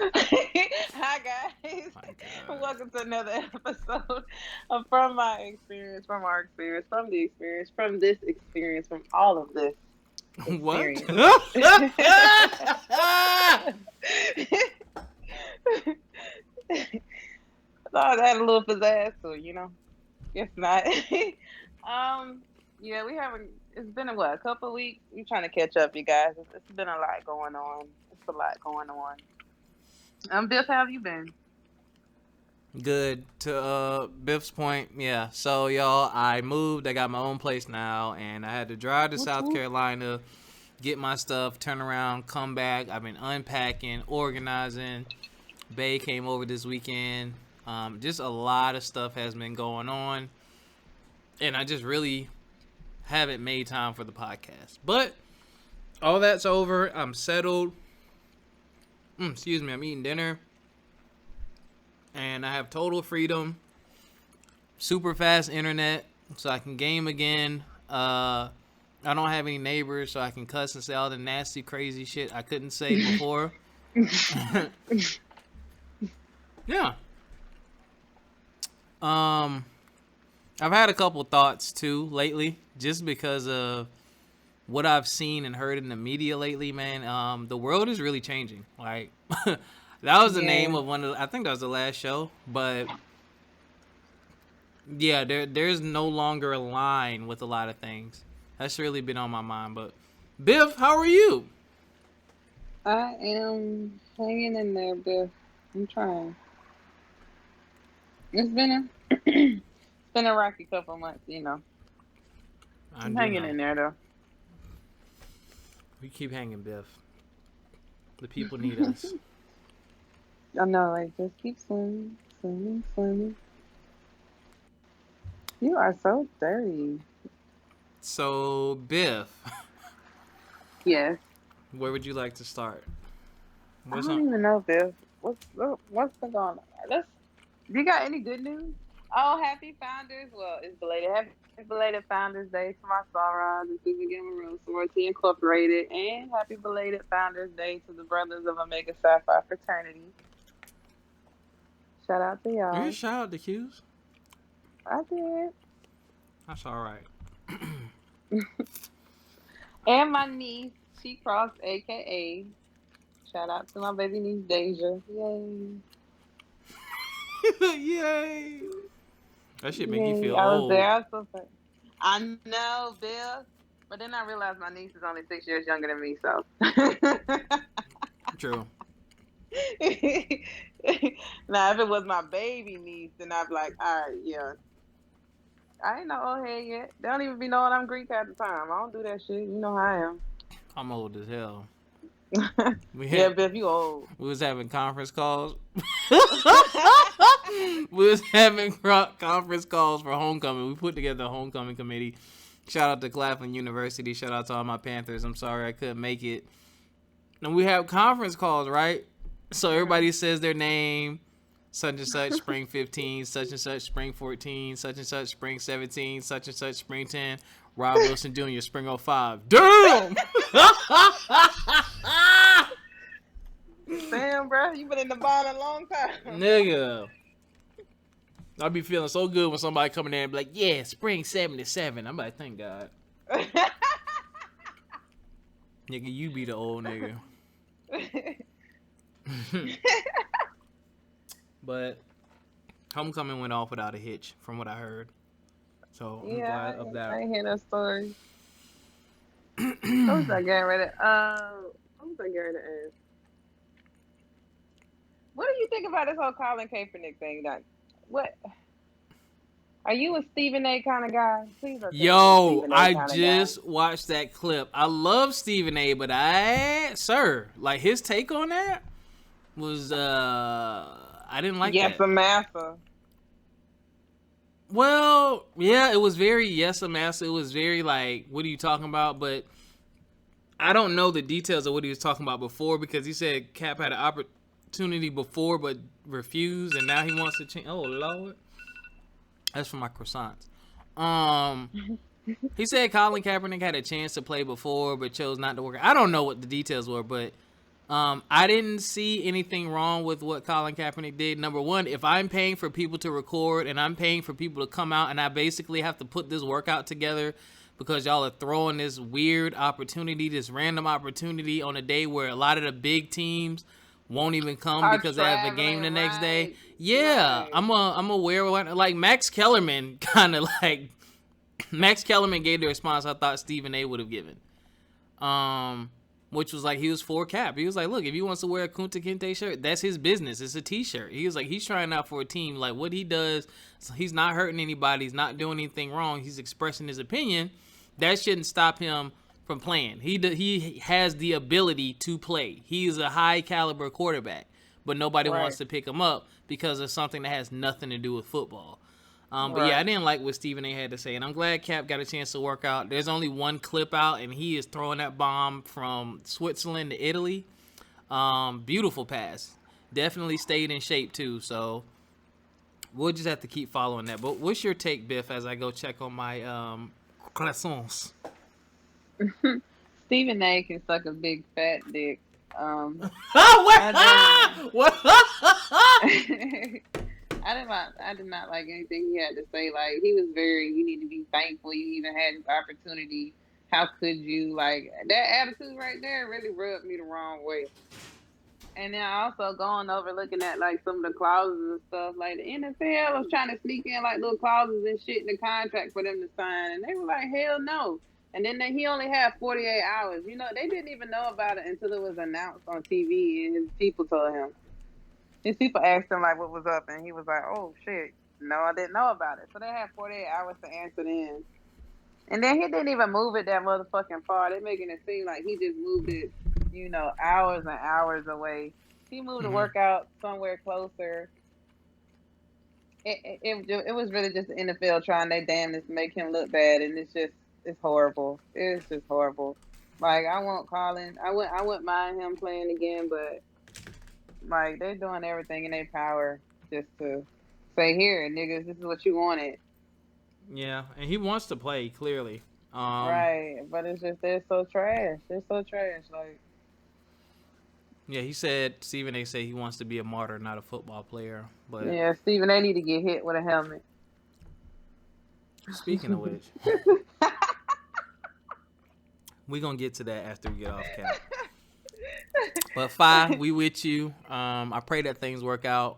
Hi guys, My God. welcome to another episode of From My Experience, from our experience, from the experience, from this experience, from all of this What? experience. Thought that had a little pizzazz to it, Guess not. um, yeah, we haven't. It's been a couple of weeks. I'm trying to catch up, you guys. It's been a lot going on. It's a lot going on. Biff, how have you been? Good. To Biff's point, yeah. So y'all, I moved. I got my own place now, and I had to drive to Whoop, South whoop. Carolina, get my stuff, turn around, come back. I've been unpacking, organizing. Bay came over this weekend. Just a lot of stuff has been going on, and I just really haven't made time for the podcast. But all that's over. I'm settled. Excuse me. I'm eating dinner, and I have total freedom, super fast internet, so I can game again. I don't have any neighbors, so I can cuss and say all the nasty, crazy shit I couldn't say before. Yeah. Um, I've had a couple thoughts too lately, just because of what I've seen and heard in the media lately. Man, the world is really changing. Like, that was the name Yeah. of one of. I think that was the last show, but yeah, there's no longer a line with a lot of things. That's really been on my mind. But Biff, how are you? I am hanging in there, Biff. I'm trying. It's been a it's been a rocky couple months. I I'm do hanging know. in there though. We keep hanging, Biff. The people need us. I know, like just keep swimming, swimming, swimming. You are so dirty. So Biff, Yes. where would you like to start? I What's don't on? even know, Biff. What's been going on? Do you got any good news? Oh, happy Founders. Well, it's belated. Happy belated Founders Day to my Sorors and Susan Gamma Sorority Incorporated. And happy belated Founders Day to the Brothers of Omega Sapphire Fraternity. Shout out to You y'all. shout out the Q's. I did. That's all right. And my niece, she crossed AKA. Shout out to my baby niece Deja. Yay. Yay! That shit make you Yay. feel I was there. old. I was so sorry. I know, Bill. But then I realized my niece is only 6 years younger than me, so. True. Now, if it was my baby niece, then I'd be like, all right, yeah. I ain't no old head yet. They don't even be knowing I'm Greek at the time. I don't do that shit. You know how I am. I'm old as hell. We Yeah, had Biff, you old. we was having conference calls. We was having conference calls for homecoming. We put together a homecoming committee. Shout out to Claflin University. Shout out to all my Panthers. I'm sorry I couldn't make it. And we have conference calls, right? So Mhm. everybody says their name. Such and such spring 15, such and such spring 14, such and such spring 17, such and such spring 10. Rob Wilson Jr. spring 05. Damn! Damn, bro, you been in the bond a long time. Nigga. I be feeling so good when somebody come in there and be like, yeah, spring 77. I'm like, thank God. Nigga, you be the old nigga. But homecoming went off without a hitch, from what I heard. So I'm Yeah, glad of I that. ain't hear that story. What was I getting ready? What was I getting ready to ask? What do you think about this whole Colin Kaepernick thing? Like, what are you a Stephen A. kind of guy? Please don't tell me you're a Yo, Stephen A. I kind of guy. just watched that clip. I love Stephen A, but sir, like his take on that was I didn't like Yes, that. a massa. Well, yeah, it was very yes a massa. It was very like, what are you talking about? But I don't know the details of what he was talking about before, because he said Cap had an opportunity before but refused, and now he wants to change. Oh Lord, that's for my croissants. Um, he said Colin Kaepernick had a chance to play before but chose not to work. I don't know what the details were, but I didn't see anything wrong with what Colin Kaepernick did. Number one, if I'm paying for people to record and I'm paying for people to come out and I basically have to put this workout together because y'all are throwing this weird opportunity, this random opportunity on a day where a lot of the big teams won't even come Are because they have a game traveling, the next day. right? Yeah, Right. I'm aware of what, like Max Kellerman kind of like Max Kellerman gave the response I thought Stephen A would have given. Which was like he was for Cap. He was like, look, if he wants to wear a Kunta Kinte shirt, that's his business. It's a t-shirt. He was like, he's trying out for a team. Like what he does, so he's not hurting anybody. He's not doing anything wrong. He's expressing his opinion. That shouldn't stop him from playing. He has the ability to play. He is a high caliber quarterback, but nobody Right. wants to pick him up because of something that has nothing to do with football. But yeah, I Right. didn't like what Stephen A had to say, and I'm glad Cap got a chance to work out. There's only one clip out, and he is throwing that bomb from Switzerland to Italy. Beautiful pass. Definitely stayed in shape too. So we'll just have to keep following that. But what's your take, Biff, as I go check on my croissants? Stephen A can suck a big fat dick. Oh, what? I did not like anything he had to say. Like he was very, you need to be thankful you even had this opportunity. How could you? Like that attitude right there really rubbed me the wrong way. And then also going over looking at like some of the clauses and stuff. Like the NFL was trying to sneak in like little clauses and shit in the contract for them to sign, and they were like, hell no. And then he only had 48 hours. You know, they didn't even know about it until it was announced on TV, and his people told him. His people asked him like what was up, and he was like, "Oh shit, no, I didn't know about it." So they had 48 hours to answer in, and then he didn't even move it that motherfucking far. They're making it seem like he just moved it, hours and hours away. He moved the Mm-hmm. workout somewhere closer. It was really just the NFL trying their damnedest to make him look bad, and it's horrible. It's just horrible. Like I want Colin, I wouldn't mind him playing again, but like they're doing everything in their power just to say, here, niggas, this is what you wanted. Yeah, and he wants to play clearly. Right. But it's just they're so trash. They're so trash. Like Yeah, he said Stephen A said he wants to be a martyr, not a football player. But yeah, Steven, they need to get hit with a helmet. speaking of which, we're gonna get to that after we get off Cap. But Fi, we with you. I pray that things work out.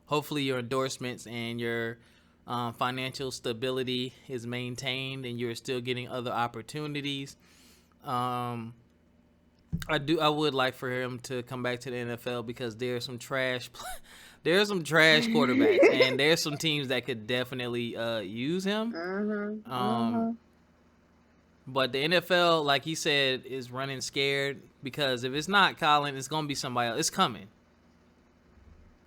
Hopefully your endorsements and your financial stability is maintained and you're still getting other opportunities. I would like for him to come back to the NFL because there's some trash quarterbacks and there's some teams that could definitely use him. But the NFL, like he said, is running scared because if it's not Colin, it's gonna be somebody else. It's coming.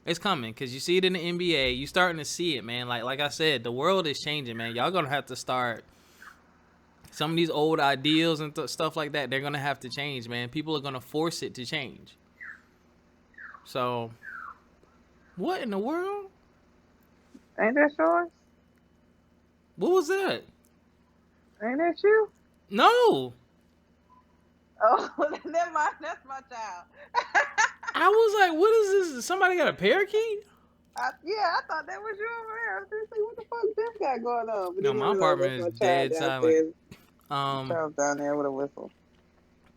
It's coming because you see it in the NBA. You starting to see it, man. Like I said, the world is changing, man. Y'all gonna have to start some of these old ideals and stuff like that. They're gonna have to change, man. People are gonna force it to change. So, what in the world? Ain't that yours? What was that? Ain't that you? No. Oh, never mind. That's my child. I was like, what is this? Somebody got a parakeet? Yeah, I thought that was you over there. I was just like, what the fuck this guy going on? But No, then my it was like, apartment that's is my child dead silent. downstairs. Child's down there with a whistle.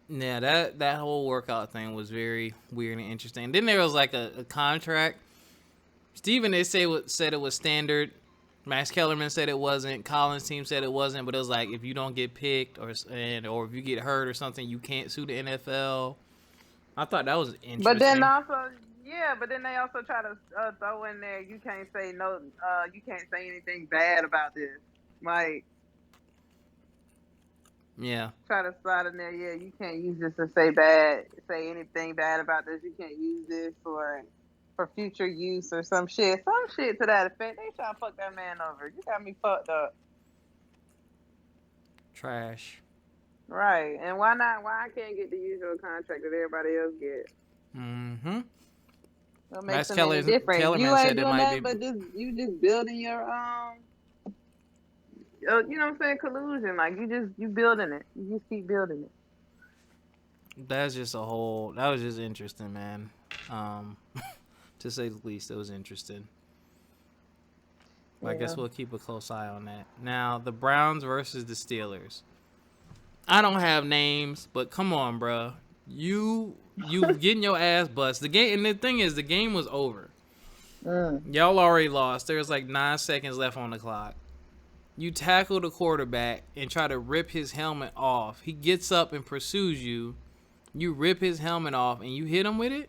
Yeah, that whole workout thing was very weird and interesting. And then there was like a contract. Steven, they said it was standard. Max Kellerman said it wasn't. Colin's team said it wasn't. But it was like if you don't get picked or if you get hurt or something, you can't sue the NFL. I thought that was interesting. But then also, but then they also try to throw in there, you can't say no, you can't say anything bad about this. Like, yeah, try to slide in there, you can't use this to say anything bad about this. You can't use this for future use or some shit to that effect. They try to fuck that man over. You got me fucked up. Trash. Right, and why not? Why I can't get the usual contract that everybody else gets? Mm-hmm. What makes them any different? You ain't doing that, but you just building your you know what I'm saying, collusion. Like you building it. You just keep building it. That's just a whole. That was just interesting, man. Um, to say the least, it was interesting. But I Yeah. guess we'll keep a close eye on that. Now, the Browns versus the Steelers. I don't have names, but come on, bro. You getting your ass bust. The game, and the thing is, the game was over. Y'all already lost. There's like 9 seconds left on the clock. You tackle the quarterback and try to rip his helmet off. He gets up and pursues you. You rip his helmet off and you hit him with it?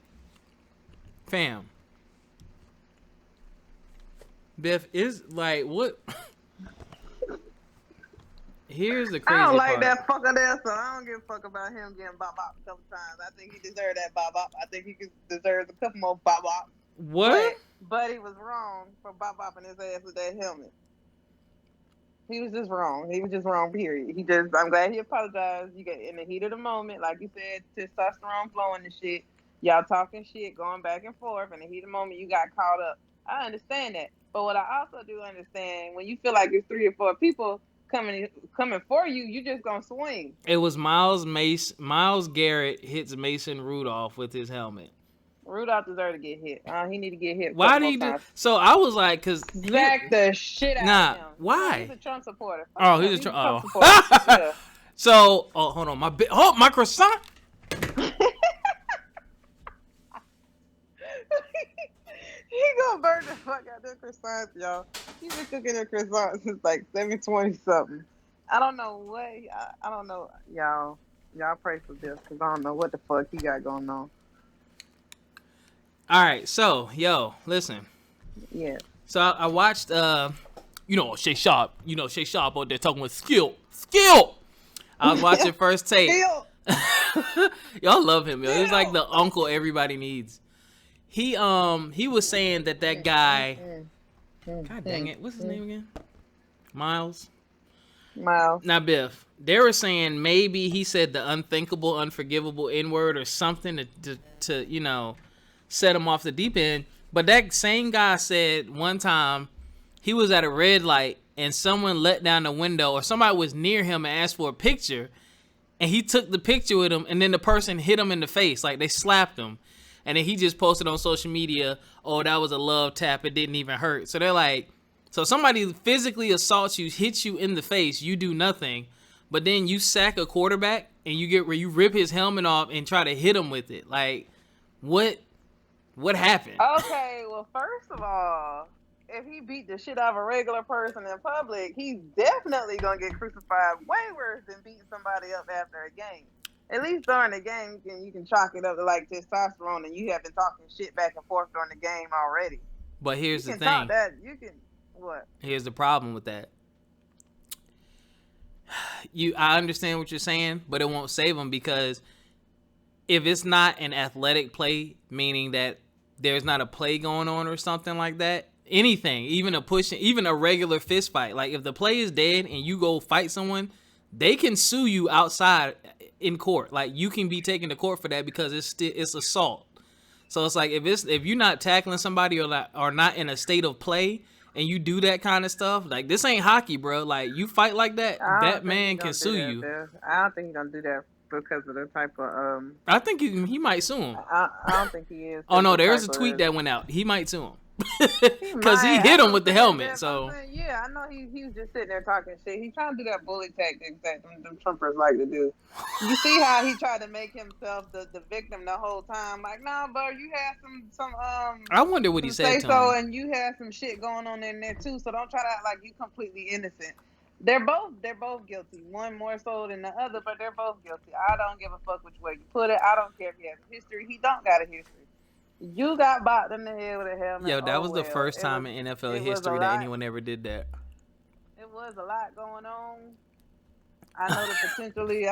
Fam. Biff is like, what? Here's the crazy I don't part. like that fucker there, so I don't give a fuck about him getting bop-bop a couple times. I think he deserved that bop-bop. I think he deserves a couple more bop-bop. What? But he was wrong for bop-bopping his ass with that helmet. He was just wrong. He was just wrong, period. I'm glad he apologized. You get in the heat of the moment, like you said, testosterone flowing and shit. Y'all talking shit, going back and forth. In the heat of the moment, you got caught up. I understand that. But what I also do understand, when you feel like it's 3 or 4 people coming for you, you just gonna swing. It was Myles Garrett hits Mason Rudolph with his helmet. Rudolph deserved to get hit. He need to get hit. Why did he do? So I was like, cause back the shit out of him. Why? He's a Trump supporter. He's a Trump supporter. Yeah. So, hold on, my croissant. He gonna burn the fuck out them croissants, y'all. He's been cooking them croissants since like 720 something. I don't know what. I don't know, y'all. Y'all pray for this, because I don't know what the fuck he got going on. All right, so listen. Yeah. So I watched Shay Sharp out there talking with skill. I was watching First Take. Y'all love him, yo. He's like the uncle everybody needs. He was saying that guy. God dang it, what's his name again? Miles. Now, Biff, they were saying maybe he said the unthinkable, unforgivable N-word or something to set him off the deep end. But that same guy said one time he was at a red light and someone let down the window, or somebody was near him and asked for a picture, and he took the picture with him, and then the person hit him in the face, like they slapped him. And then he just posted on social media, oh, that was a love tap, it didn't even hurt. So they're like, so somebody physically assaults you, hits you in the face, you do nothing, but then you sack a quarterback and you rip his helmet off and try to hit him with it. Like, what happened? Okay, well, first of all, if he beat the shit out of a regular person in public, he's definitely gonna get crucified way worse than beating somebody up after a game. At least during the game, you can chalk it up to like testosterone, and you have been talking shit back and forth during the game already. But here's the thing. What? Here's the problem with that. I understand what you're saying, but it won't save him, because if it's not an athletic play, meaning that there's not a play going on or something like that, anything, even a regular fist fight, like if the play is dead and you go fight someone, they can sue you outside in court. Like, you can be taken to court for that because it's assault. So it's like if you're not tackling somebody or not in a state of play and you do that kind of stuff, like, this ain't hockey, bro. Like, you fight like that, that man can sue you. I don't think he's gonna do that because of the type of I think he might sue him. I don't think he is. Oh no, there's a tweet that went out. He might sue him. Because he hit him with the helmet. So yeah, I know he was just sitting there talking shit. He's trying to do that bully tactics that them Trumpers like to do. You see how he tried to make himself the victim the whole time? Like, nah, bro, you had some I wonder what he said to him. And you had some shit going on in there too. So don't try to act like you completely innocent. They're both guilty. One more so than the other, but they're both guilty. I don't give a fuck which way you put it. I don't care if he has a history. He don't got a history. You got bopped in the head with a helmet. Yo, that was the first time in NFL history that anyone ever did that. It was a lot going on. I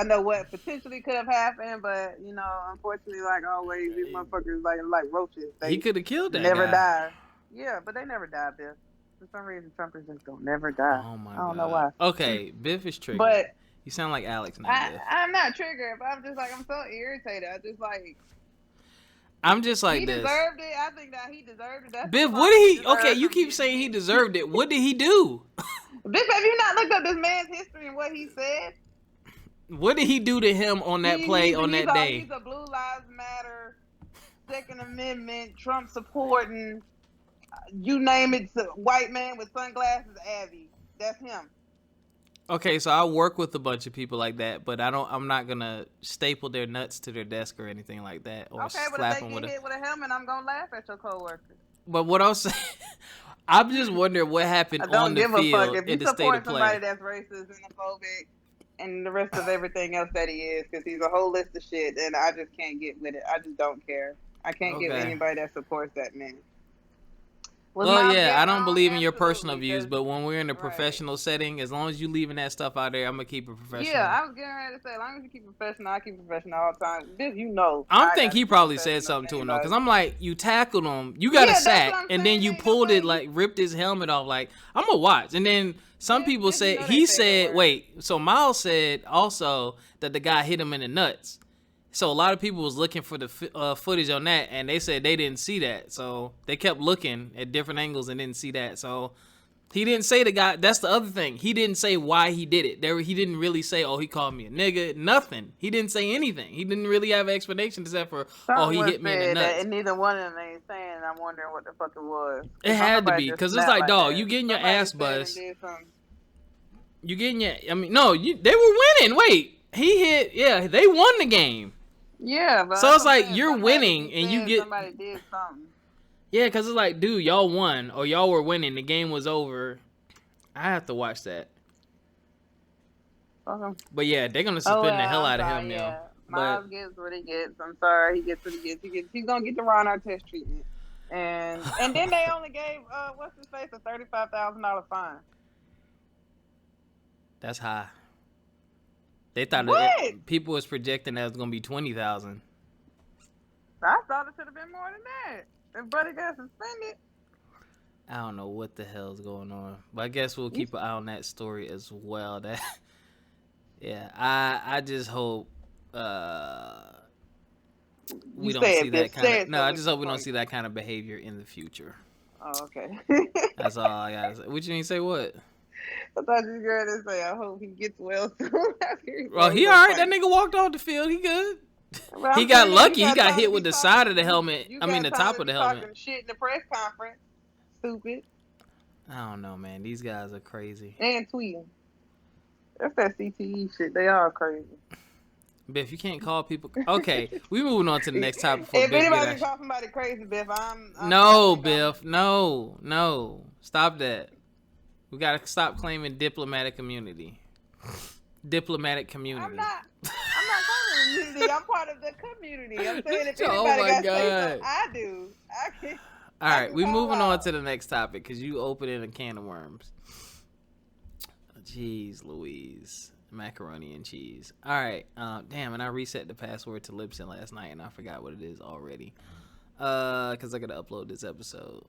know what potentially could have happened, but unfortunately, like always, these motherfuckers like roaches. He could have killed that never guy. died. Yeah, but they never died, Biff. For some reason, Trumpers just don't never die. Oh my God. I don't know why. Okay, Biff is triggered. But you sound like Alex now, Biff. I'm not triggered, but I'm just like, I'm so irritated. I'm just like he this. He deserved it. I think that he deserved it. That's Biff, what did he? Okay, you keep saying he deserved it. What did he do? Biff, have you not looked up this man's history and what he said? What did he do to him on that play on that day? He's a Blue Lives Matter, Second Amendment, Trump supporting, you name it, white man with sunglasses, Abby. That's him. Okay, so I work with a bunch of people like that, but I'm not gonna staple their nuts to their desk or anything like that, or okay, but slap if them they with get hit with a helmet, I'm gonna laugh at your coworkers. But what I'm saying, I'm just wondering what happened on the field a fuck if you in the state of support somebody play. that's racist and xenophobic and the rest of everything else that he is, because he's a whole list of shit, and I just can't get with it. I just don't care. I can't get with anybody that supports that man. Well, yeah, I don't believe in your personal Absolutely, views, but when we're in a professional setting, as long as you leaving that stuff out there, I'm gonna keep it professional. Yeah, I was getting ready to say, as long as you keep it professional, I keep it professional all the time. This, you know. I think he probably said something to him though, because I'm like, you tackled him, you got a sack, and then you pulled it, like ripped his helmet off. Like, I'm gonna watch, and then some people said he said, wait, so Miles said also that the guy hit him in the nuts. So a lot of people was looking for the footage on that, and they said they didn't see that. So they kept looking at different angles and didn't see that. So he didn't say the guy. That's the other thing. He didn't say why he did it. He didn't really say, oh, he called me a nigga. Nothing. He didn't say anything. He didn't really have an explanation except for, he hit me in the nuts. And neither one of them ain't saying. I'm wondering what the fuck it was. It had to be, because it's like, dog, you getting your ass buzzed. You getting your. I mean, no, they were winning. Wait, he hit. Yeah, they won the game. Yeah, but so it's like you're winning and you get somebody did something. Yeah, because it's like, dude, y'all won or y'all were winning. The game was over. I have to watch that. But yeah, they're gonna suspend the hell out of him now. Miles gets what he gets. I'm sorry, he gets what he gets. He's gonna get the Ron Artest treatment, and then they only gave what's his face a $35,000 fine. That's high. They thought people was projecting that it was gonna be 20,000. I thought it should have been more than that. If Buddy got suspended. I don't know what the hell's going on, but I guess we'll keep an eye on that story as well. That, yeah, I just hope we don't see that kind of. No, I just hope we don't see that kind of behavior in the future. Oh, okay. That's all I gotta say. What you mean? Say what? I thought you were going to say, I hope he gets well soon. Well, he all right. That nigga walked off the field. He good. Well, he got lucky. He got hit with the side of the helmet. I mean, the top of the helmet. Talking shit in the press conference. Stupid. I don't know, man. These guys are crazy. And tweeting. That's that CTE shit. They are crazy. Biff, you can't call people. Okay, we moving on to the next topic. If anybody can call somebody crazy, Biff, I'm no, Biff. No. Stop that. We gotta stop claiming diplomatic immunity. Diplomatic community. I'm not claiming immunity. I'm part of the community. I'm saying if anybody got to say something, I do. All right, we moving on to the next topic because you opening a can of worms. Jeez Louise. Macaroni and cheese. All right. Damn, and I reset the password to Libsyn last night and I forgot what it is already. Because I gotta upload this episode.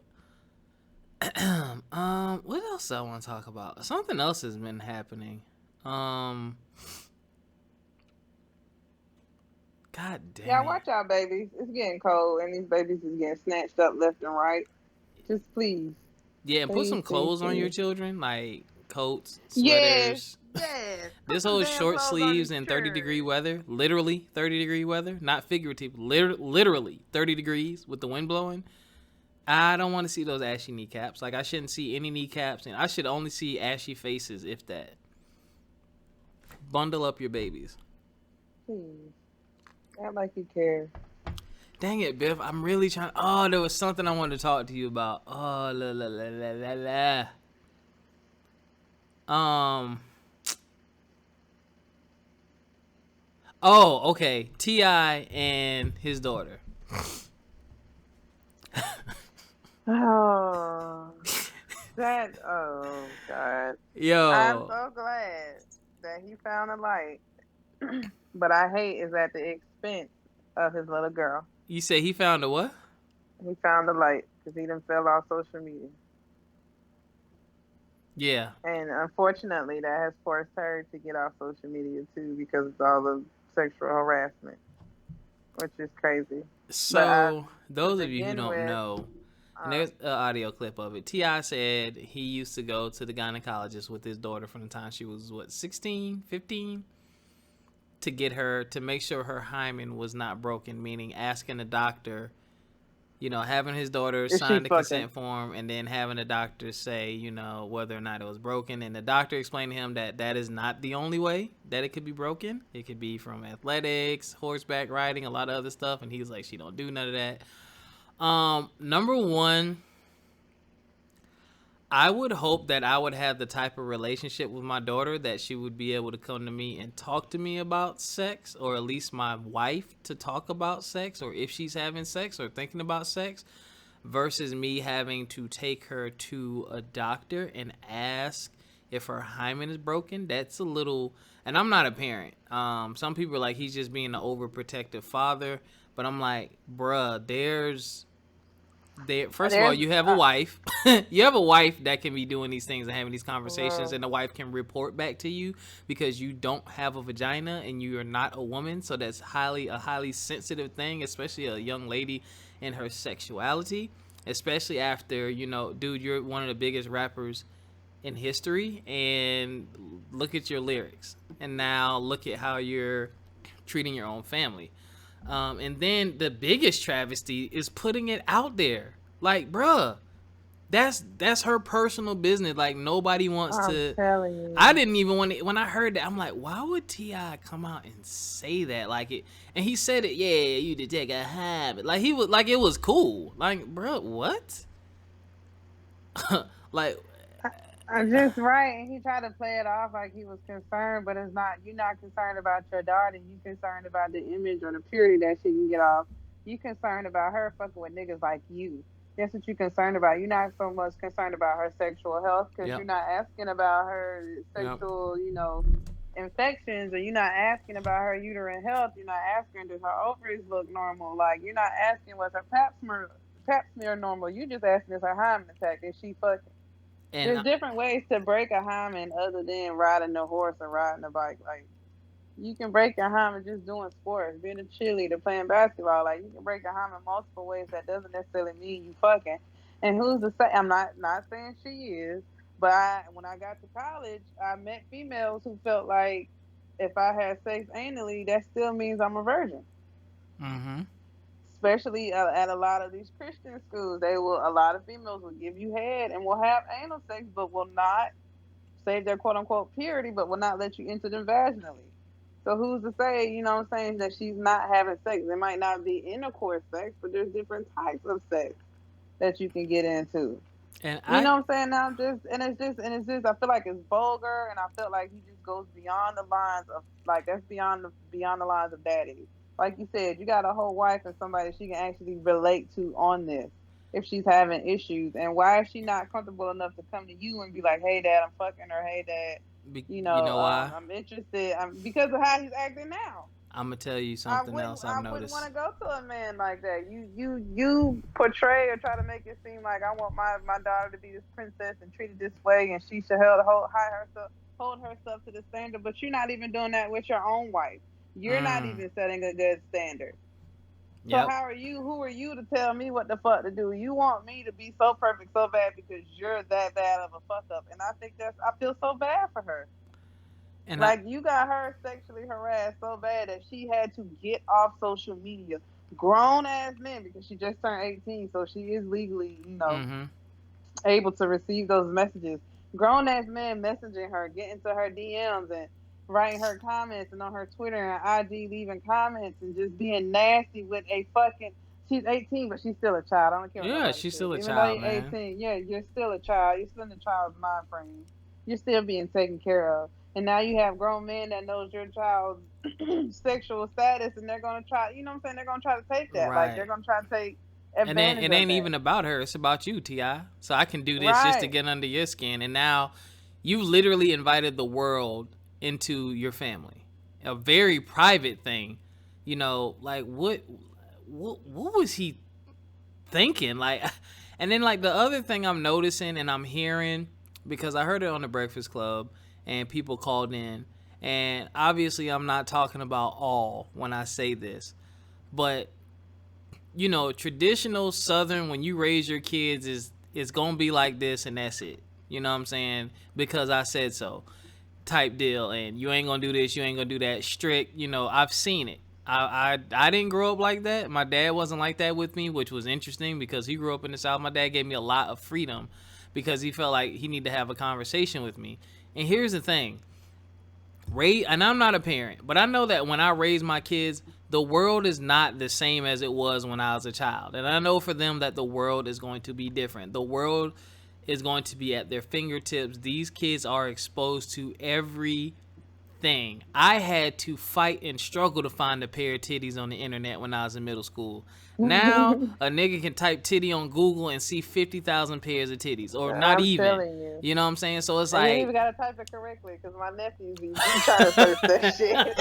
What else I want to talk about? Something else has been happening. God damn. Yeah, watch out, babies. It's getting cold, and these babies is getting snatched up left and right. Just please. Yeah, and put some clothes on your children, like coats, sweaters. Yes. This whole short sleeves in 30-degree weather, literally 30-degree weather, not figurative, literally 30 degrees with the wind blowing. I don't want to see those ashy kneecaps. Like, I shouldn't see any kneecaps, and I should only see ashy faces, if that. Bundle up your babies. Please. Act like you care. Dang it, Biff. I'm really trying. Oh, there was something I wanted to talk to you about. Oh, la la la la la la. Oh, okay. T.I. and his daughter. Oh, God. Yo. I'm so glad that he found a light. But I hate is at the expense of his little girl. You say he found a what? He found a light because he done fell off social media. Yeah. And unfortunately, that has forced her to get off social media too because of all the sexual harassment, which is crazy. So, those of you who don't know, and there's an audio clip of it. T.I. said he used to go to the gynecologist with his daughter from the time she was, 16, 15? to get her to make sure her hymen was not broken, meaning asking the doctor, having his daughter Is she sign the fucking? consent form and then having the doctor say, whether or not it was broken. And the doctor explained to him that that is not the only way that it could be broken. It could be from athletics, horseback riding, a lot of other stuff. And he's like, she don't do none of that. Number one, I would hope that I would have the type of relationship with my daughter that she would be able to come to me and talk to me about sex, or at least my wife to talk about sex, or if she's having sex or thinking about sex, versus me having to take her to a doctor and ask if her hymen is broken. That's a little, and I'm not a parent. Some people are like, he's just being an overprotective father, but I'm like, bruh, first of all, There's you have a wife. You have a wife that can be doing these things and having these conversations, well, and the wife can report back to you because you don't have a vagina and you are not a woman. So that's a highly sensitive thing, especially a young lady in her sexuality, especially after, dude, you're one of the biggest rappers in history, and look at your lyrics, and now look at how you're treating your own family. And then the biggest travesty is putting it out there. Like, bruh, that's her personal business. Like, nobody wants I'm to. telling I you. didn't even want to. When I heard that, I'm like, why would T.I. come out and say that? Like it, and he said it. Yeah, you did take a habit. Like he was like it was cool. Like, bruh, what? Like, I'm just right, and he tried to play it off like he was concerned, but it's not. You're not concerned about your daughter. You concerned about the image or the purity that she can get off. You concerned about her fucking with niggas like you. That's what you're concerned about. You're not so much concerned about her sexual health because yep, you're not asking about her yep, sexual, infections, or you're not asking about her uterine health. You're not asking does her ovaries look normal. Like you're not asking was her pap smear normal. You just asking is her hymen intact. Is she fucking? and There's different ways to break a hymen other than riding a horse or riding a bike. Like you can break your hymen just doing sports, being a cheerleader, playing basketball. Like you can break a hymen multiple ways. That doesn't necessarily mean you fucking. And who's to say? I'm not saying she is, but when I got to college, I met females who felt like if I had sex anally, that still means I'm a virgin. mm-hmm. Especially at a lot of these Christian schools, a lot of females will give you head and will have anal sex, but will not save their quote unquote purity, but will not let you enter them vaginally. So who's to say, what I'm saying, that she's not having sex? There might not be intercourse sex, but there's different types of sex that you can get into. And You I know what I'm saying? Now I feel like it's vulgar, and I feel like he just goes beyond the lines of like that's beyond the lines of daddy. Like you said, you got a whole wife and somebody she can actually relate to on this if she's having issues. And why is she not comfortable enough to come to you and be like, "Hey, Dad, I'm fucking," or "Hey, Dad, you know why? I'm interested." Because of how he's acting now. I'm gonna tell you I something wouldn't else I've I wouldn't want noticed. to go to a man like that. You portray or try to make it seem like I want my daughter to be this princess and treated this way, and she should hold herself to the standard. But you're not even doing that with your own wife. You're not Mm, even setting a good standard. So yep. how are you? Who are you to tell me what the fuck to do? You want me to be so perfect so bad because you're that bad of a fuck up, and I feel so bad for her. And I Like you got her sexually harassed so bad that she had to get off social media. Grown ass men, because she just turned 18, so she is legally, mm-hmm. able to receive those messages. Grown ass men messaging her, getting to her DMs and writing her comments, and on her Twitter and IG leaving comments and just being nasty with a fucking. She's 18, but she's still a child. I don't care what Yeah, nobody she's says. still a Even though child, you're man. 18, yeah, you're still a child. You're still in the child's mind frame. You're still being taken care of. And now you have grown men that knows your child's sexual status, and they're gonna try. You know what I'm saying? They're gonna try to take that. Like they're Right. gonna try to take And then advantage it of ain't that. even about her. It's about you, Ti. So I can do this just to Right. get under your skin. And now you literally invited the world into your family. A very private thing. Like what was he thinking? Like, and then like the other thing I'm noticing and I'm hearing, because I heard it on the Breakfast Club and people called in, and obviously I'm not talking about all when I say this, but traditional Southern, when you raise your kids, is gonna be like this and that's it. You know what I'm saying? Because I said so. type deal, and you ain't gonna do this, you ain't gonna do that, strict. I've seen it. I didn't grow up like that. My dad wasn't like that with me, which was interesting because he grew up in the South. My dad gave me a lot of freedom because he felt like he needed to have a conversation with me. And here's the thing. And I'm not a parent, but I know that when I raise my kids, the world is not the same as it was when I was a child. And I know for them that the world is going to be different. The world is going to be at their fingertips. These kids are exposed to everything. I had to fight and struggle to find a pair of titties on the internet when I was in middle school. Now, a nigga can type titty on Google and see 50,000 pairs of titties, or not I'm even. telling you. You know what I'm saying? So it's And like, you ain't even gotta type it correctly because my nephews be trying to search that shit.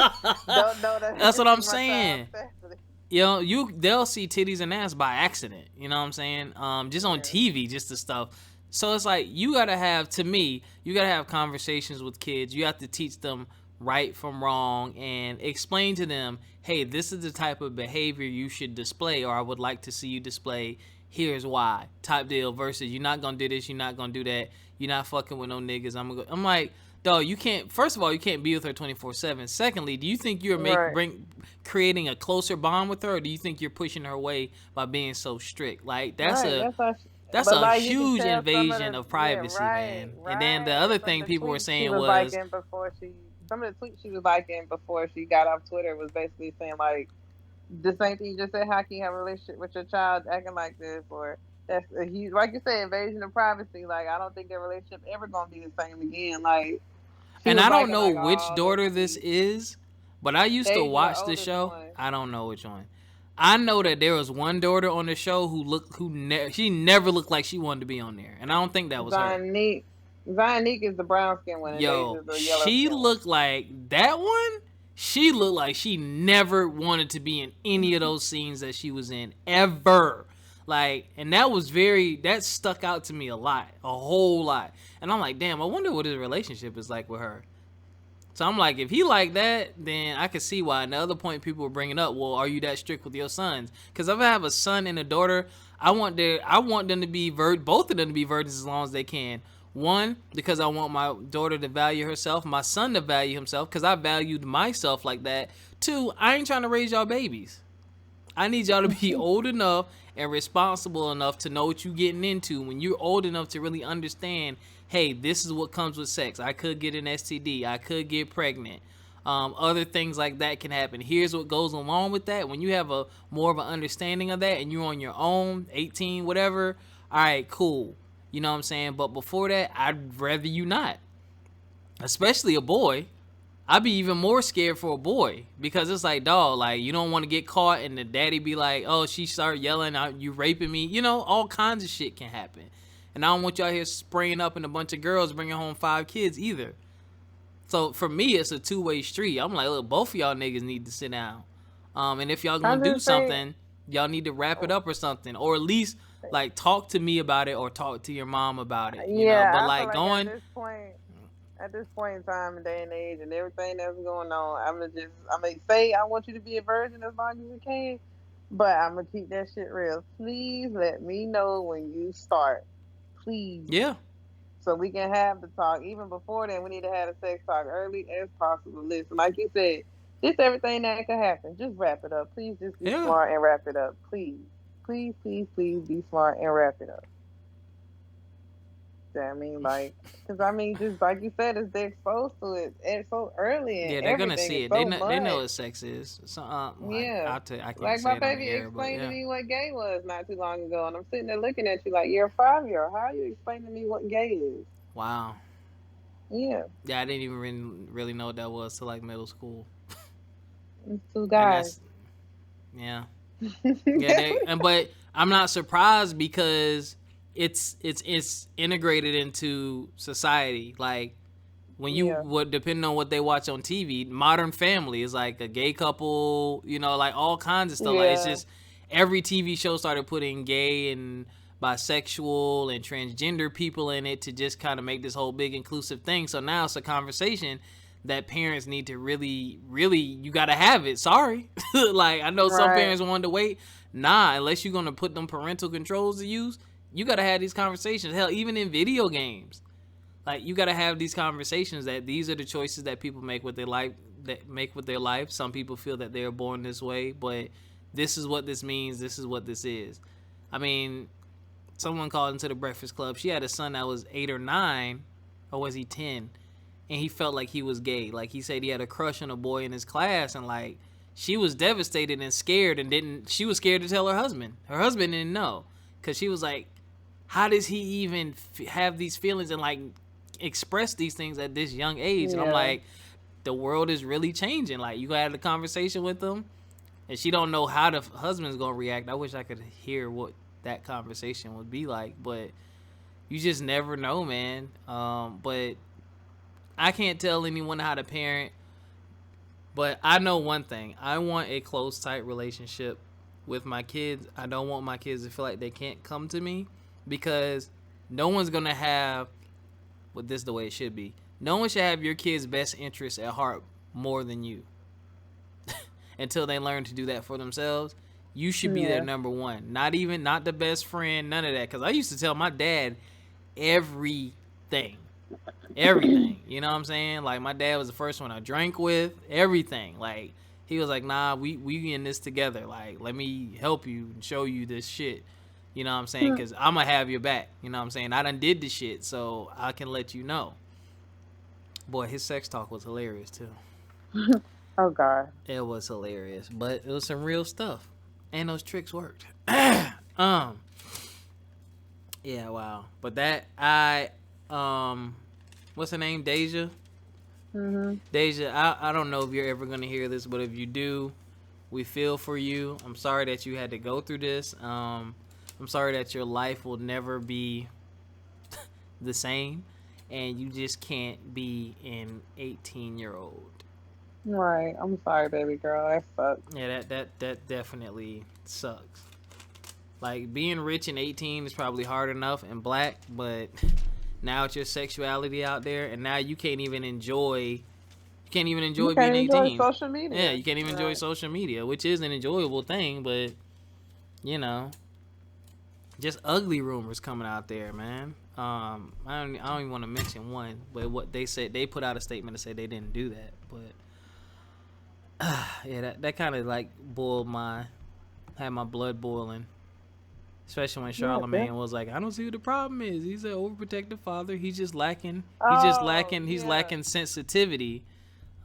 Don't know that. That's what I'm saying. They'll see titties and ass by accident. You know what I'm saying? Just on TV, just the stuff. So it's like you gotta have conversations with kids. You have to teach them right from wrong and explain to them, hey, this is the type of behavior you should display, or I would like to see you display. Here's why, type deal. Versus you're not gonna do this, you're not gonna do that, you're not fucking with no niggas. I'm like, dog, you can't. First of all, you can't be with her 24/7. Secondly, do you think you're creating a closer bond with her, or do you think you're pushing her away by being so strict? Like that's a huge invasion of privacy, man. Right. And then the other thing people were saying was liking before some of the tweets she was liking before she got off Twitter was basically saying like the same thing you just said. How can you have a relationship with your child acting like this? Or that's a huge, like you said, invasion of privacy. Like I don't think their relationship ever gonna be the same again. Like, and I don't know which daughter this is, but I used to watch the show. I don't know which one. I know that there was one daughter on the show she never looked like she wanted to be on there, and I don't think that was her. Zionique is the brown skin one. Yo, she looked like that one. She looked like she never wanted to be in any of those scenes that she was in ever. Like, and that stuck out to me a whole lot. And I'm like, damn, I wonder what his relationship is like with her. So I'm like, if he like that, then I can see why. And the other point people were bringing up, well, are you that strict with your sons? Because if I have a son and a daughter, I want them to be both of them to be virgins as long as they can. One, because I want my daughter to value herself, my son to value himself, because I valued myself like that. Two, I ain't trying to raise y'all babies. I need y'all to be old enough and responsible enough to know what you're getting into. When you're old enough to really understand, hey, this is what comes with sex. I could get an STD. I could get pregnant. Other things like that can happen. Here's what goes along with that. When you have more of an understanding of that and you're on your own, 18, whatever, all right, cool. You know what I'm saying? But before that, I'd rather you not. Especially a boy. I'd be even more scared for a boy. Because it's like, dog, like, you don't want to get caught and the daddy be like, oh, she started yelling, you raping me. You know, all kinds of shit can happen. And I don't want y'all here spraying up in a bunch of girls bringing home 5 kids either. So for me, it's a two-way street. I'm like, look, both of y'all niggas need to sit down. And if y'all gonna do something, y'all need to wrap it up or something. Or at least like talk to me about it or talk to your mom about it. You know? But like going at this point in time and day and age and everything that's going on, I'm gonna say I want you to be a virgin as long as you can, but I'm gonna keep that shit real. Please let me know when you start. Please. Yeah. So we can have the talk. Even before then, we need to have the sex talk early as possible. Listen, like you said, just everything that could happen. Just wrap it up. Please just be smart and wrap it up. Please. Please, please, please be smart and wrap it up. I mean, like, because I mean, just like you said, they're exposed to it and so early. And yeah, they're gonna see it. So they know what sex is. So, yeah, I can't like say my it baby explained to me what gay was not too long ago, and I'm sitting there looking at you like you're a 5-year-old. How are you explaining to me what gay is? Wow. Yeah. Yeah, I didn't even really know what that was till like middle school. It's 2 guys. Yeah. But I'm not surprised because it's integrated into society. Like when depending on what they watch on TV, Modern Family is like a gay couple, you know, like all kinds of stuff. Yeah. Like it's just every TV show started putting gay and bisexual and transgender people in it to just kind of make this whole big inclusive thing. So now it's a conversation that parents need to really, really, you got to have it. Sorry. Like, I know some parents wanted to wait. Nah, unless you're going to put them parental controls to use, you got to have these conversations. Hell, even in video games. Like, you got to have these conversations that these are the choices that people make with their life. Some people feel that they are born this way, but this is what this means. This is what this is. I mean, someone called into the Breakfast Club. She had a son that was 8 or 9, or was he 10? And he felt like he was gay. Like, he said he had a crush on a boy in his class, and like, she was devastated and scared, and didn't. She was scared to tell her husband. Her husband didn't know, because she was like, how does he even have these feelings and like express these things at this young age? And I'm like, the world is really changing. Like, you had a conversation with them, and she don't know how the husband's gonna react. I wish I could hear what that conversation would be like, but you just never know, man. But I can't tell anyone how to parent, but I know one thing. I want a close, tight relationship with my kids. I don't want my kids to feel like they can't come to me, because no one's gonna have, well, this is the way it should be. No one should have your kids' best interests at heart more than you. Until they learn to do that for themselves, you should be their number one. Not the best friend, none of that. Because I used to tell my dad everything. Everything. You know what I'm saying? Like, my dad was the first one I drank with. Everything. Like, he was like, nah, we in this together. Like, let me help you and show you this shit. You know what I'm saying? Because I'm going to have your back. You know what I'm saying? I done did this shit, so I can let you know. Boy, his sex talk was hilarious, too. Oh, God. It was hilarious. But it was some real stuff. And those tricks worked. Yeah, wow. But that, what's her name? Deja? Mm-hmm. Deja, I don't know if you're ever going to hear this, but if you do, we feel for you. I'm sorry that you had to go through this. I'm sorry that your life will never be the same, and you just can't be an 18-year-old. Right. I'm sorry, baby girl. That sucks. Yeah, that definitely sucks. Like, being rich and 18 is probably hard enough and black, but now it's your sexuality out there, and now you can't even enjoy being 18. Social media. Yeah, you can't even enjoy social media, which is an enjoyable thing, but you know, just ugly rumors coming out there, man. I don't even want to mention one, but what they said, they put out a statement to say they didn't do that, but yeah, that kind of like had my blood boiling, especially when Charlamagne was like, I don't see what the problem is. He's an overprotective father. He's lacking sensitivity.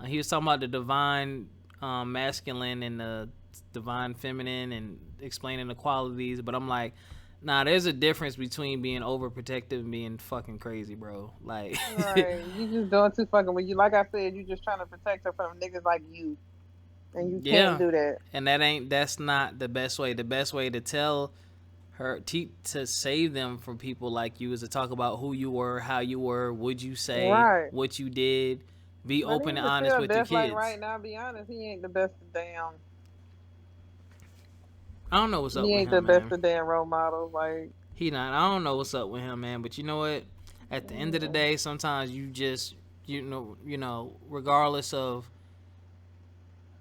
He was talking about the divine masculine and the divine feminine and explaining the qualities, but I'm like, nah, there's a difference between being overprotective and being fucking crazy, bro. Like, right, you just doing too fucking. When you, like I said, you just trying to protect her from niggas like you, and you can't do that. And that's not the best way. The best way to tell her to save them from people like you is to talk about who you were, how you were, would you say, what you did, be open and honest with your kids. Like, right now, be honest, he ain't the best of damn. I don't know what's up with him, He ain't the best of damn role models. Like, he not. I don't know what's up with him, man. But you know what? At the end of the day, sometimes you just, you know, regardless of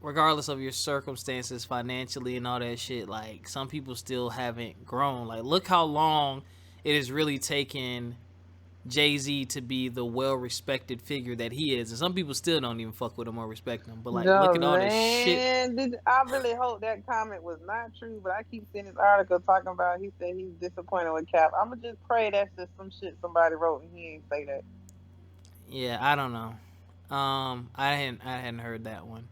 your circumstances financially and all that shit, like, some people still haven't grown. Like, look how long it has really taken Jay-Z to be the well-respected figure that he is, and some people still don't even fuck with him or respect him. But like, look at all this shit. I really hope that comment was not true, but I keep seeing this article talking about, he said he's disappointed with Cap. I'ma just pray that's just some shit somebody wrote and he ain't say that. Yeah, I don't know. I hadn't heard that one.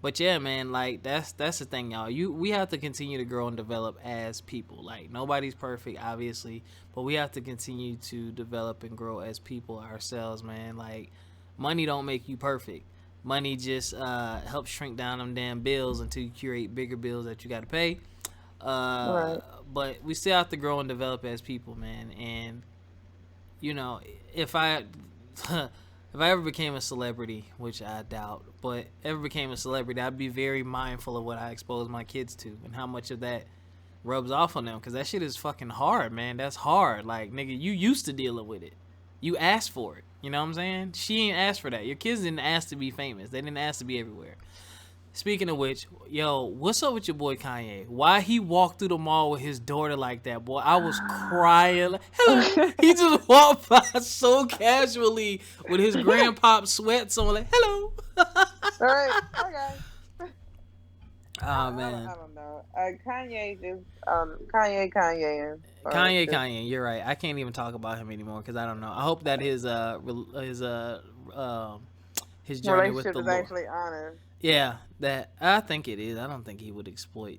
But yeah, man, like, that's the thing, y'all. We have to continue to grow and develop as people. Like, nobody's perfect, obviously, but we have to continue to develop and grow as people ourselves, man. Like, money don't make you perfect. Money just helps shrink down them damn bills until you create bigger bills that you got to pay. Right. But we still have to grow and develop as people, man. And you know, if I ever became a celebrity, which I doubt, but ever became a celebrity, I'd be very mindful of what I expose my kids to and how much of that rubs off on them, because that shit is fucking hard, man. That's hard. Like, nigga, you used to dealing with it. You asked for it. You know what I'm saying? She ain't asked for that. Your kids didn't ask to be famous. They didn't ask to be everywhere. Speaking of which, yo, what's up with your boy Kanye? Why he walked through the mall with his daughter like that, boy? I was crying. Like, hello. He just walked by so casually with his grandpop sweats on, like, hello. All right, okay. Oh man. I don't know. Kanye just Kanye, and so Kanye, you're right. I can't even talk about him anymore because I don't know. I hope that um his journey with relationship the is Lord. actually honest. Yeah, that I think it is. I don't think he would exploit.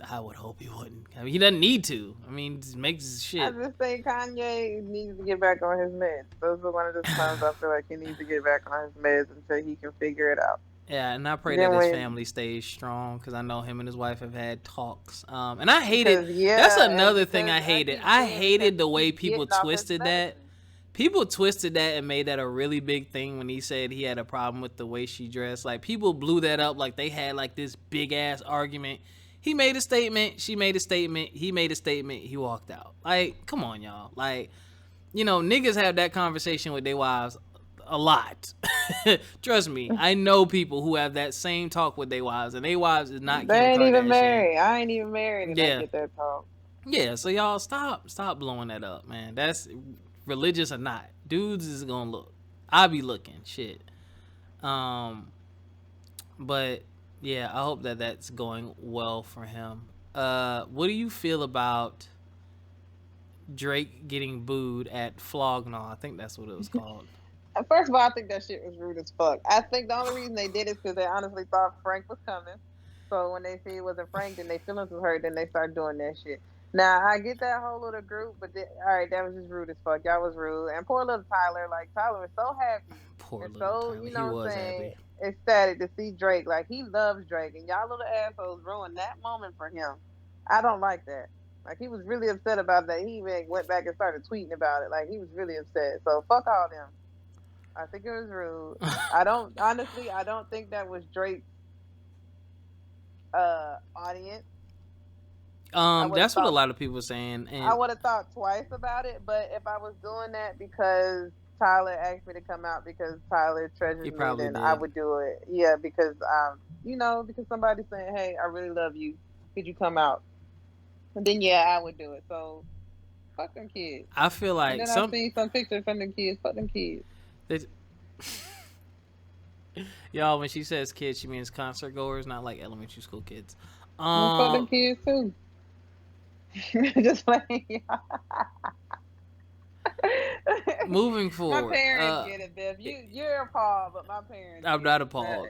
I would hope he wouldn't. I mean, he doesn't need to. I mean, just makes I shit. just think Kanye needs to get back on his meds. Those are one of the times I feel like he needs to get back on his meds until he can figure it out. Yeah, and I pray that Then his when, family stays strong because I know him and his wife have had talks. And I hated. because That's yeah, and another thing because I I hated. keep I saying because hated the he way keeps people getting off his twisted that. medicine. People twisted that and made that a really big thing when he said he had a problem with the way she dressed. Like people blew that up like they had like this big ass argument. He made a statement, she made a statement, he made a statement, he walked out. Like, come on, y'all. Like, niggas have that conversation with their wives a lot. Trust me, I know people who have that same talk with their wives, and their wives is not They Kim ain't even Kardashian. married. I ain't even married, and I Yeah, get that talk. yeah. So y'all stop blowing that up, man. That's religious or not. Dudes is gonna look. I be looking shit. Um, but yeah, I hope that that's going well for him. What do you feel about Drake getting booed at Flognaw? I think that's what it was called. First of all, I think that shit was rude as fuck. I think the only reason they did it is because they honestly thought Frank was coming. So when they see it wasn't Frank, then their feelings was hurt. Then they start doing that shit. Now I get that whole little group, but all right, that was just rude as fuck. Y'all was rude. And poor little Tyler, like Tyler was so happy Poor and little so Tyler. you He know what I'm was saying happy. ecstatic to see Drake. Like he loves Drake, and y'all little assholes ruined that moment for him. I don't like that. Like he was really upset about that. He even went back and started tweeting about it. Like he was really upset. So fuck all them. I think it was rude. I don't honestly. I don't think that was Drake's audience. I would have That's what a thought. lot of people were saying, I and would have thought twice about it. But if I was doing that because Tyler asked me to come out because Tyler he treasures me, probably then I did. would do it. Yeah, because because somebody's saying, "Hey, I really love you. Could you come out?" And then yeah, I would do it. So fuck them kids. I feel And like then I see some pictures from them kids. Fuck them kids. that- y'all, when she says kids, she means concert goers, not like elementary school kids. And fuck them Um, kids too. Just playing. moving My forward, parents get it, Biff. You're appalled, but my parents I'm get not it. appalled.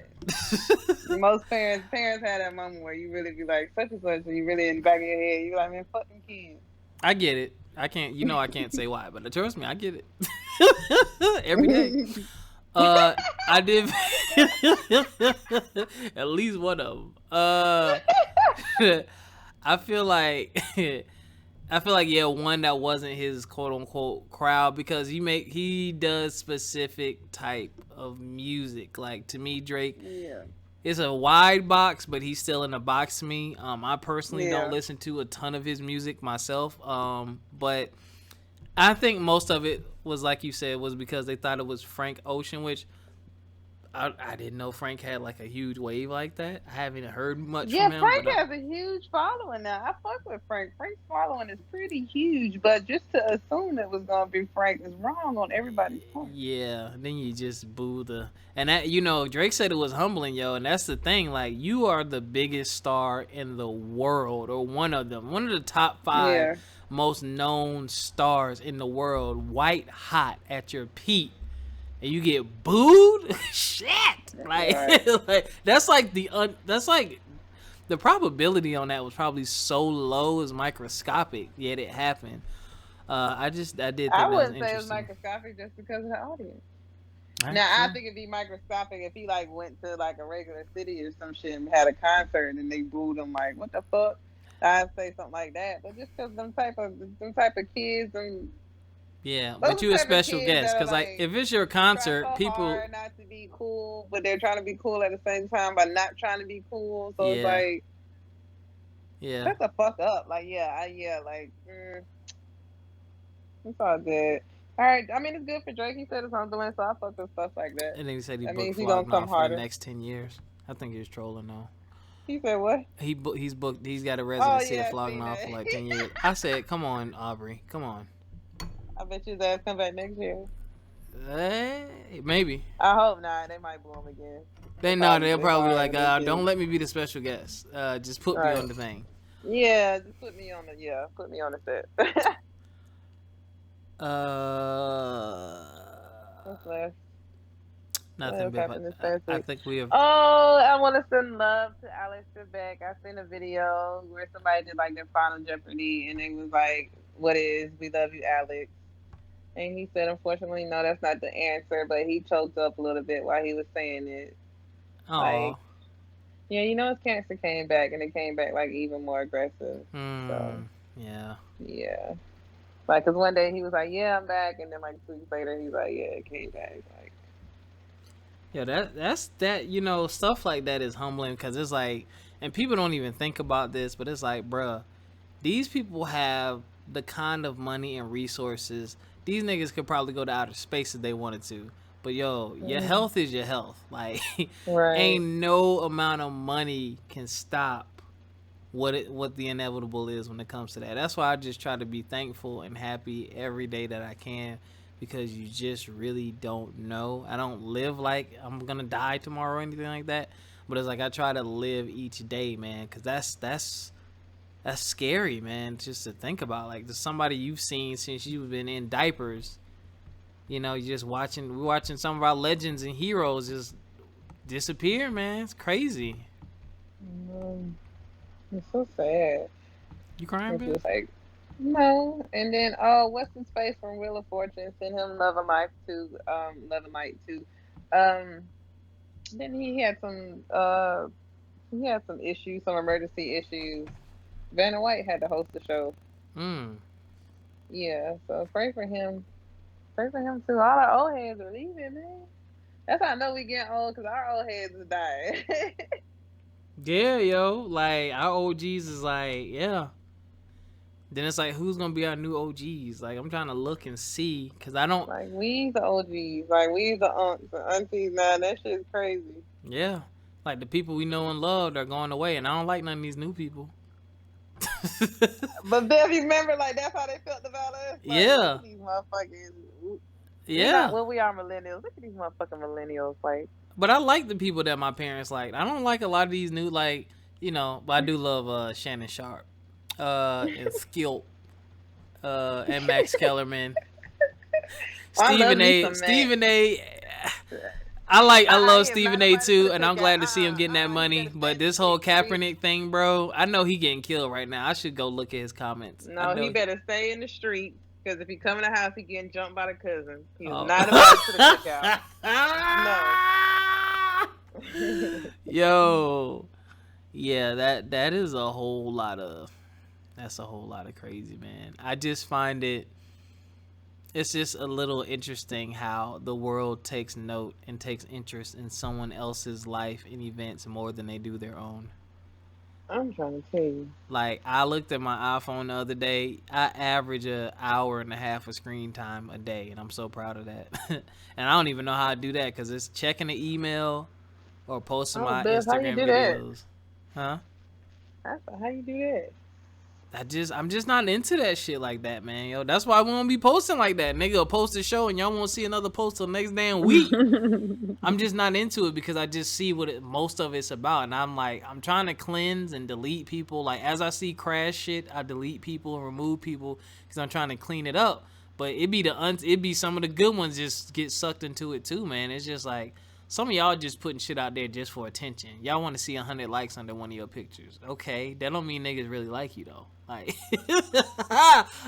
Most parents had that moment where you really be like such and such, and you really in the back of your head, you like, man, fuck them kids. I get it. I can't. I can't say why, but trust me, I get it every day. I did at least one of them. I feel like yeah, one that wasn't his quote unquote crowd because he does specific type of music. Like to me, Drake Yeah, is a wide box, but he's still in a box to me. I personally don't yeah, listen to a ton of his music myself. But I think most of it was like you said was because they thought it was Frank Ocean, which I didn't know Frank had like a huge wave like that. I haven't heard much yeah. from him, Frank but has a huge following now. I fuck with Frank. Frank's following is pretty huge, but just to assume it was gonna be Frank is wrong on everybody's part. yeah, then you just boo the and that Drake said it was humbling, yo, and that's the thing. Like you are the biggest star in the world, or one of them, one of the top 5 Yeah, most known stars in the world, white hot at your peak, and you get booed. Shit, like, right. like that's like the probability on that was probably so low is microscopic, yet it happened. I did think I that was wouldn't say it was interesting. microscopic just because of the audience. All right, Now I true. think it'd be microscopic if he like went to like a regular city or some shit and had a concert and they booed him like what the fuck. I'd say something like that. But just because them type of kids and Yeah, but those you a type of special kids guest that are because like like if it's your try concert, so people, hard not to be cool, but they're trying to be cool at the same time by not trying to be cool. So it's yeah, like yeah. shut the fuck up. Like it's all good. All right. I mean, it's good for Drake. He said it's on doing, so I fuck with stuff like that. And then he said he That booked means he gonna Flog come Gnaw for the harder. next 10 years. I think he was trolling though. He said what? He's booked. He's got a Oh residency at yeah, I seen Flognaw that. for like 10 years. I said, come on, Aubrey, come on. I bet you his ass come back next year. Maybe. I hope not. They might blow him again. They They know probably they'll they probably be firing like, a new don't dude. let me be the special guest. Just put me Right. on the thing. Yeah, just put me on the set. Uh, What's left? What Nothing, else Biff. happened this past I week? think we have. Oh, I want to send love to Alex Trebek. I seen a video where somebody did like their Final Jeopardy, and it was like, "What is we love you, Alex?" And he said, "Unfortunately, no, that's not the answer." But he choked up a little bit while he was saying it. Aw. Like, yeah, you know, his cancer came back, and it came back like even more aggressive. So Yeah. yeah, like, cause one day he was like, "Yeah, I'm back," and then like 2 weeks later, he's like, "Yeah, it came back." Like, Yeah, that's that. Stuff like that is humbling because it's like, and people don't even think about this, but it's like, bruh, these people have the kind of money and resources. These niggas could probably go to outer space if they wanted to. But yo, your mm, health is your health. Like, right. ain't no amount of money can stop what the inevitable is when it comes to that. That's why I just try to be thankful and happy every day that I can, because you just really don't know. I don't live like I'm gonna die tomorrow or anything like that, but it's like I try to live each day, man, because that's scary, man, just to think about. Like, there's somebody you've seen since you've been in diapers. You're just we're watching some of our legends and heroes just disappear, man. It's crazy. Mm, it's so sad. You crying, It's Biff? just like, no. And then, oh, what's his face from Wheel of Fortune? Send him Love and Life too. Love and Light too. Um, then he had some issues, some emergency issues. Vanna White had to host the show. Mm. Yeah, so pray for him. Pray for him too. All our old heads are leaving, man. That's how I know we getting old, because our old heads is dying. Yeah, yo, like our OGs is like, yeah. Then it's like, who's gonna be our new OGs? Like, I'm trying to look and see, cause I don't. Like, we the OGs. Like, we the aunts and aunties now. That shit's crazy. Yeah, like the people we know and loved are going away, and I don't like none of these new people. But Bev, you remember, like, that's how they felt about us. Like, look Yeah, at these motherfuckers. We not, yeah. well, we are millennials. Look at these motherfucking millennials. Like, But I like the people that my parents liked. I don't like a lot of these new, like, but I do love Shannon Sharp, and Skilt, and Max Kellerman. I love Stephen me A. some Mac. Stephen A. I love He is not Stephen A. nobody to too, put a and I'm cookout. glad to see him getting that You money. better But stay this in whole the streets. Kaepernick thing, bro, I know he getting killed right now. I should go look at his comments. I No, he know. better stay in the streets. Because if he come in the house, he getting jumped by the cousin. He's Oh. not invited to the cookout. No. Yo, yeah, that is a whole lot of. That's a whole lot of crazy, man. I just find it's just a little interesting how the world takes note and takes interest in someone else's life and events more than they do their own. I'm trying to tell you. Like, I looked at my iPhone the other day. I average an hour and a half of screen time a day, and I'm so proud of that. And I don't even know how I do that, because it's checking the email or posting Oh, my Beth, how you Instagram do that? videos. Huh? How you do that? I'm just not into that shit like that, man. Yo, that's why I won't be posting like that. Nigga will post a show and y'all won't see another post till next damn week. I'm just not into it because I just see what most of it's about, and I'm like, I'm trying to cleanse and delete people. Like, as I see crash shit, I delete people and remove people because I'm trying to clean it up. But it be some of the good ones just get sucked into it too, man. It's just like, some of y'all just putting shit out there just for attention. Y'all want to see 100 likes under one of your pictures. Okay, that don't mean niggas really like you though. Like,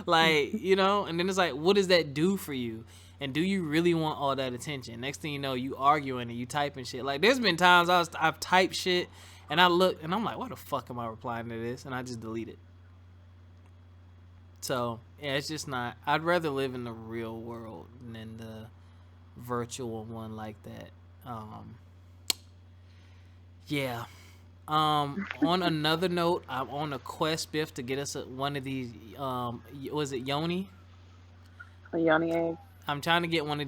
and then it's like, what does that do for you? And do you really want all that attention? Next thing you know, you arguing and you typing shit. Like, there's been times I've typed shit and I look and I'm like, why the fuck am I replying to this? And I just delete it. So yeah, it's just not. I'd rather live in the real world than the virtual one like that. Yeah. On another note, I'm on a quest, Biff, to get us one of these. Was it Yoni? A yoni egg. I'm trying to get one of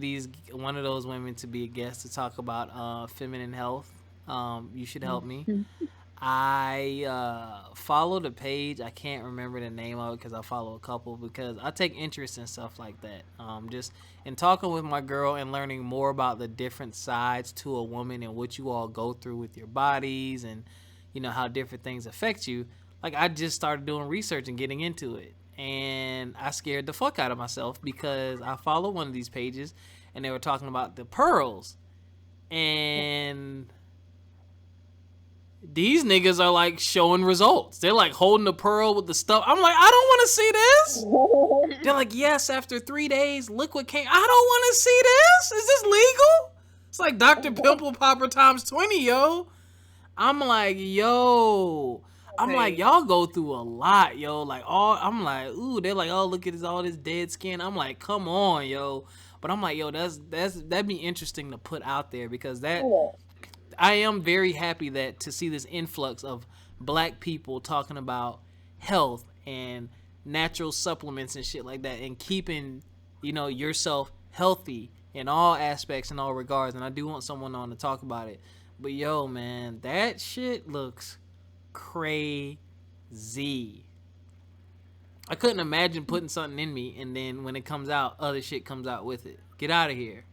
those women to be a guest to talk about feminine health You should help me. I follow the page. I can't remember the name of it because I follow a couple because I take interest in stuff like that. Just in talking with my girl and learning more about the different sides to a woman and what you all go through with your bodies and how different things affect you. Like I just started doing research and getting into it, and I scared the fuck out of myself because I follow one of these pages and they were talking about the pearls and these niggas are like showing results. They're like holding the pearl with the stuff. I'm like, I don't want to see this. They're like, yes, after 3 days, look what came. I don't want to see this. Is this legal? It's like Dr. Pimple Popper times 20, yo. I'm like, yo. I'm like, y'all go through a lot, yo. Like, I'm like, ooh. They're like, oh, look at all this dead skin. I'm like, come on, yo. But I'm like, yo, that'd be interesting to put out there because I am very happy that to see this influx of black people talking about health and natural supplements and shit like that and keeping, yourself healthy in all aspects and all regards. And I do want someone on to talk about it. But yo, man, that shit looks crazy. I couldn't imagine putting something in me and then when it comes out, other shit comes out with it. Get out of here.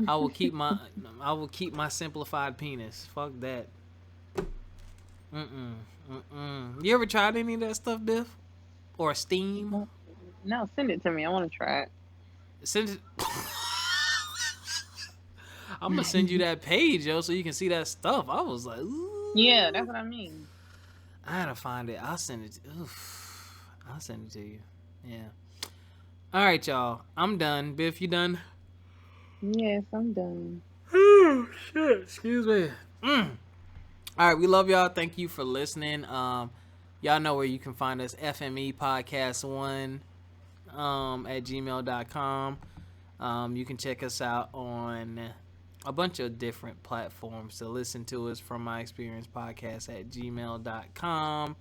I will keep my simplified penis. Fuck that. You ever tried any of that stuff, Biff? Or steam? No, send it to me. I want to try it. Send it. I'm gonna send you that page, yo, so you can see that stuff. I was like, ooh. Yeah, that's what I mean. I gotta find it. I'll send it. I'll send it to you. Yeah. All right, y'all. I'm done. Biff, you done? Yes, I'm done. Oh, shit. Excuse me. All right, we love y'all. Thank you for listening. Y'all know where you can find us, fmepodcast1 at gmail.com. You can check us out on a bunch of different platforms to listen to us from my experience podcast at gmail.com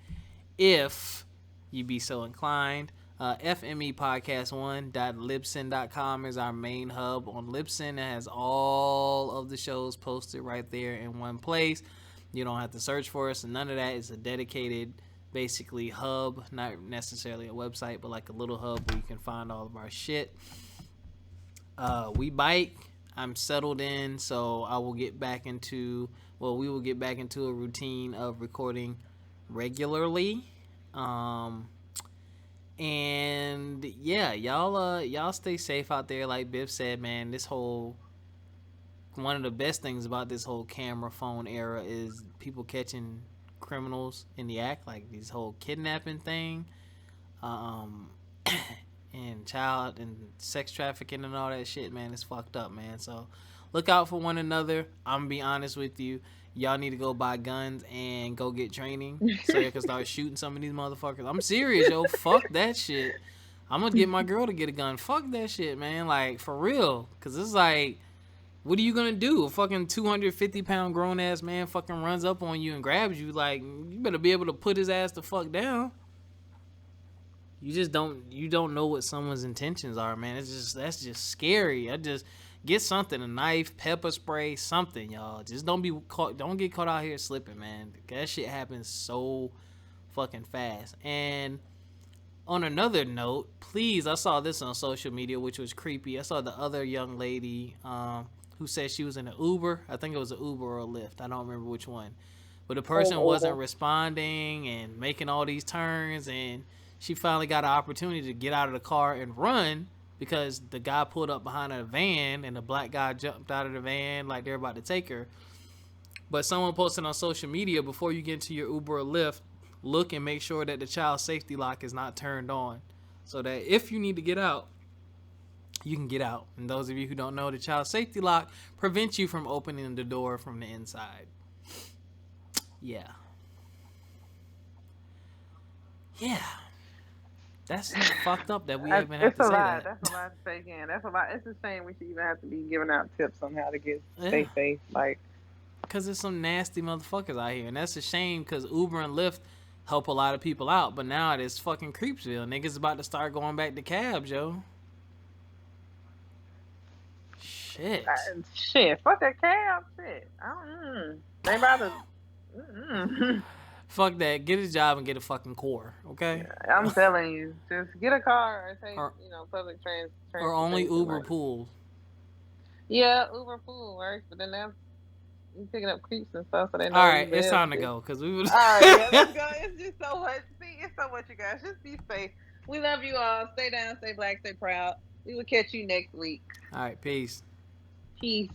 if you be so inclined. fmepodcast1.libsyn.com is our main hub on Libsyn. It has all of the shows posted right there in one place. You don't have to search for us and none of that. It's a dedicated basically hub, not necessarily a website, but like a little hub where you can find all of our shit. We bike. I'm settled in, so we will get back into a routine of recording regularly. And yeah, y'all stay safe out there. Like Biff said, man, one of the best things about this whole camera phone era is people catching criminals in the act, like this whole kidnapping thing, and child and sex trafficking and all that shit, man. It's fucked up, man. So look out for one another. I'm gonna be honest with you. Y'all need to go buy guns and go get training so you can start shooting some of these motherfuckers. I'm serious, yo. Fuck that shit. I'm gonna get my girl to get a gun. Fuck that shit, man. Like, for real. Because it's like, what are you gonna do? A fucking 250-pound grown-ass man fucking runs up on you and grabs you. Like, you better be able to put his ass the fuck down. You don't know what someone's intentions are, man. That's just scary. Get something, a knife, pepper spray, something, y'all. Just don't get caught out here slipping, man. That shit happens so fucking fast. And on another note, please, I saw this on social media, which was creepy. I saw the other young lady who said she was in an Uber. I think it was an Uber or a Lyft. I don't remember which one. But the person wasn't responding and making all these turns, and she finally got an opportunity to get out of the car and run because the guy pulled up behind a van and the black guy jumped out of the van like they're about to take her. But someone posted on social media, before you get into your Uber or Lyft, look and make sure that the child safety lock is not turned on so that if you need to get out, you can get out. And those of you who don't know, the child safety lock prevents you from opening the door from the inside. Yeah. That's fucked up that we even have to say that. That's a lot to take in. That's a lot. It's a shame we should even have to be giving out tips on how to stay safe. Like, because there's some nasty motherfuckers out here. And that's a shame because Uber and Lyft help a lot of people out. But now it is fucking Creepsville. Niggas about to start going back to cabs, yo. Shit. Shit, fuck that cab. Shit, they about to. Fuck that. Get a job and get a fucking core, okay? I'm telling you, just get a car or take, or public or only transportation. Uber pools. Yeah, Uber pool works, but then that's you picking up creeps and stuff, so they All know right, you it's live. time to go because we was. All right, yeah, let's go. It's just so much. See, it's so much, you guys. Just be safe. We love you all. Stay down, stay black, stay proud. We will catch you next week. All right, peace. Peace.